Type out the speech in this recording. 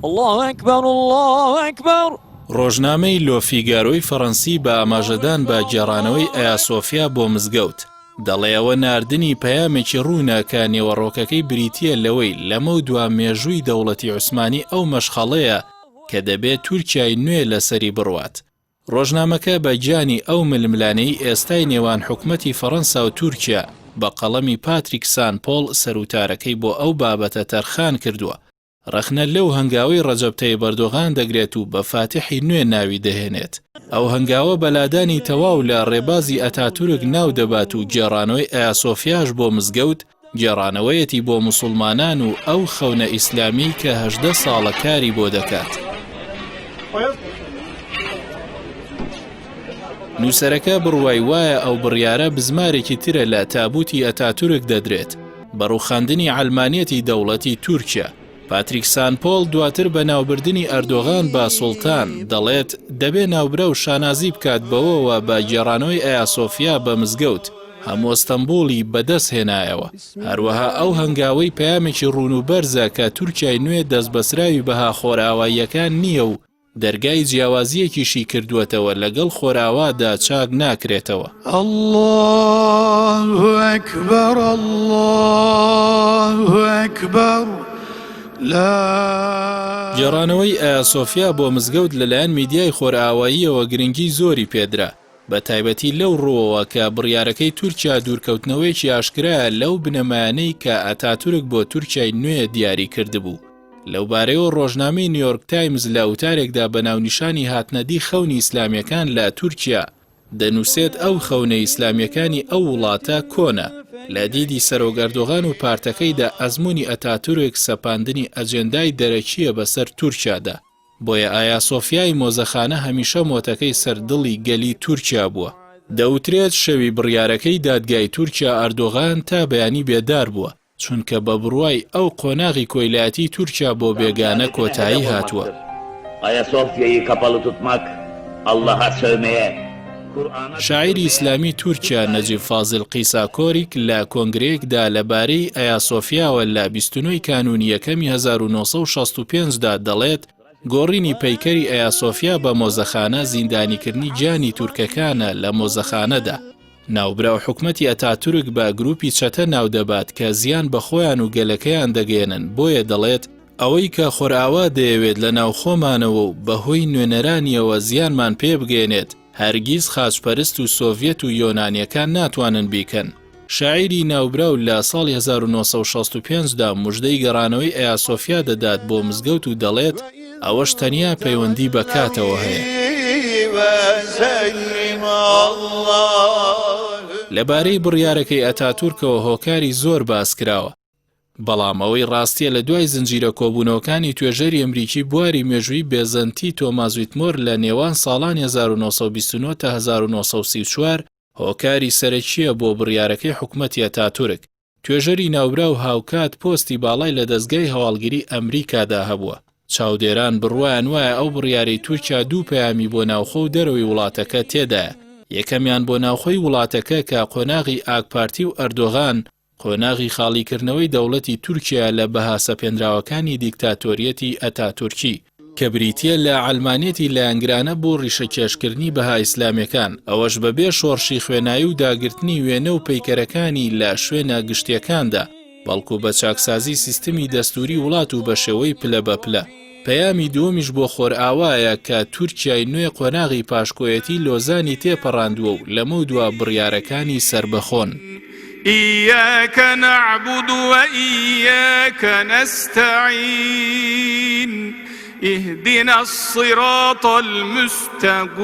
الله أكبر الله أكبر. ڕۆژنامەی لۆ فیگارۆی فەڕەنسی بە ئاماژەدان بە گێڕانەوەی ئایا سۆفیا بۆ مزگەوت دەڵێ ئەوە ناردنی پەیامێکی ڕوونە کە نێوەڕۆکەکەی بریتیە لەوەی لەمە و دوا مێژووی دەوڵەتی عوسمانی ئەو مەشخەڵەیە کە دەبێت تورکیای نوێ لەسەری بڕوات. ڕۆژنامەکە بە گیانی ئەو ململانەی ئێستای نێوان حکومەتی فەڕەنسا و تورکیا بە قەڵەمی پاتریک سانپۆڵ سەرروتارەکەی بۆ ئەو بابەتە تەرخان کردووە. ڕەخنە لەو هەنگاوەی ڕەجەب تەیب ئەردۆغان دەگرێت و بە فاتحی نوێ ناوی دەهێنێت. ئەو هەنگاوە بەلادانی تەواو لە ڕێبازی ئەتاتورک ناو دەبات و گێڕانەوەی ئایا سۆفیاش بۆ مزگەوت گێڕانەوەیەتی بۆ موسڵمانان و ئەو خەونە ئیسلامی کە 18 ساڵە کاری بۆ دەکات. نووسەرەکە بڕوای وایە ئەو بڕیارە بزمارێکی ترە لە تابوتی ئەتاتورک دەدرێت بەڕووخاندنی عەلمانیەتی دەوڵەتی تورکیا. پاتریک سانپۆڵ دواتر بە ناوبردنی ئەردۆغان بە سوڵتان دەڵێت دەبێ ناوبرە و شانازی بکات بەوەوە بە گێڕانەوەی ئایا سۆفیا بە مزگەوت هەموو ئەستەمبوڵی بەدەست هێنایەوە. هەروەها ئەو هەنگاوەی پەیامێکی ڕوون و بەرزە کە تورکیای نوێ دەست بەسراوی بەها خۆرئاواییەکان نییە و دەرگای جیاوازیەکیشی کردووەتەوە لەگەڵ خۆرئاوادا چاک ناکرێتەوە. الله ئەکبەر الله ئەکبەر. گێڕانەوەی ئایا سۆفیا بۆ مزگەوت لەلایەن میدیای خۆرئاواییەوە گرنگی زۆری پێدرا بە تایبەتی لەو ڕۆوەوە کە بڕیارەکەی تورکیا دوورکەوتنەوەیکی ئاشکرایە لەو بنەمایانەی کە ئەتاتورک بۆ تورکیای نوێ دیاری کردبوو. لەو بارەیەوە ڕۆژنامەی نیویۆرک تایمز لە ئوتارێکدا بە ناونیشانی هاتنەدی خەونی ئیسلامیەکان لە تورکیا دەنووسێت ئەو خەونە ئیسلامیەکانی ئەو وڵاتە کۆنە لە دیدی سەرۆک ئەردۆغان و پارتەکەیدا ئەزمموی ئەتاتورک سەپاندنی ئەجێندای دەرەکیە بەسەر تورکیادا. بۆیە ئایا سۆفیای مۆزەخانە هەمیشە مۆتەکەی سەردڵی گەلی تورکیا بووە. دەوترێت شەوی بڕیارەکەی دادگای تورکیا ئەردۆغان تا بەیانی بێدار بووە چونکە بە بڕوای ئەو قۆناغی کۆیلاتی تورکیا بۆ بێگانە کۆتایی هاتووە. ئایا سۆفیایی کەپەڵ توتماک ئەڵڵەها سەومەیە. شاعیری ئیسلامی تورکیا نەجیب فازڵ قیساکۆریک لە کۆنگرەیەکدا لەبارەی ئایا سۆفیاوە لە 29 کانونی یەکەمی 1965دا دەڵێت گۆڕینی پەیکەری ئایا سۆفیا بە مۆزەخانە زیندانیکردنی گیانی تورکەکانە لە مۆزەخانەدا. ناوبرا و حکومەتی ئەتاتورک بە گروپی چەتە ناو دەبات کە زیان بە خۆیان و گەلەکەیان دەگەێنن. بۆیە دەڵێت ئەوەی کە خۆرئاوا دەیەوێت لە ناو خۆمانەوە و بەهۆی نوێنەرانیەوە زیانمان پێ بگەێنێت هەرگیز خاچپەرست و سۆڤیەت و یۆنانیەکان ناتوانن بیکەن. شاعیری ناوبرا و لە ساڵی 1965دا موژدەی گەڕانەوەی ئایا سۆفیا دەدات بۆ مزگەوت و دەڵێت ئەوەش تەنیا پەیوەندی بە کاتەوە هەیە. لەبارەی بڕیارەکەی ئەتاتورکەوە هۆکاری زۆر باس کراوە. بەڵام ئەوەی ڕاستیە لە دوای زنجیرە کۆبوونەوەکانی توێژەری ئەمریکی بواری مێژووی بێزەنتی تۆماس ویتمۆر لە نێوان ساڵانی 1929 تا 1934 هۆکاری سەرەکیە بۆ بڕیارەکەی حکومەتی ئەتاتورک. توێژەری ناوبرا و هاوکات پۆستی باڵای لە دەستگای هەواڵگیری ئەمریکادا هەبووە. چاودێران بڕوایان وایە ئەو بڕیارەی تورکیا دوو پەیامی بۆ ناوخۆ و دەرەوەی وڵاتەکە تێدایە. یەکەمیان بۆ ناوخۆی وڵاتەکە کە قۆناغی ئاکپارتی و ئەردۆغان قۆناغی خاڵیکردنەوەی دەوڵەتی تورکیا لە بەها سەپێنراوەکانی دیکتاتۆریەتی ئەتاتورکی کە بریتیە لە عەلمانیەتی لایەنگرانە بۆ ڕیشەکێشکردنی بەها ئیسلامیەکان، ئەوەش بەبێ شۆڕشی خوێنایی و داگرتنی وێنە و پەیکەرەکانی لە شوێنە گشتیەکاندا، بەڵکو بە چاکسازی سیستمی دەستوری وڵات و بە شێوەی پلە بە پلە. پەیامی دووەمیش بۆ خۆرئاوایە کە تورکیای نوێ قۆناغی پاشکۆیەتی لۆزانی تێپەڕاندووە و لەمە دوا بڕیارەکانی سربەخۆن. إياك نعبد وإياك نستعين اهدنا الصراط المستقيم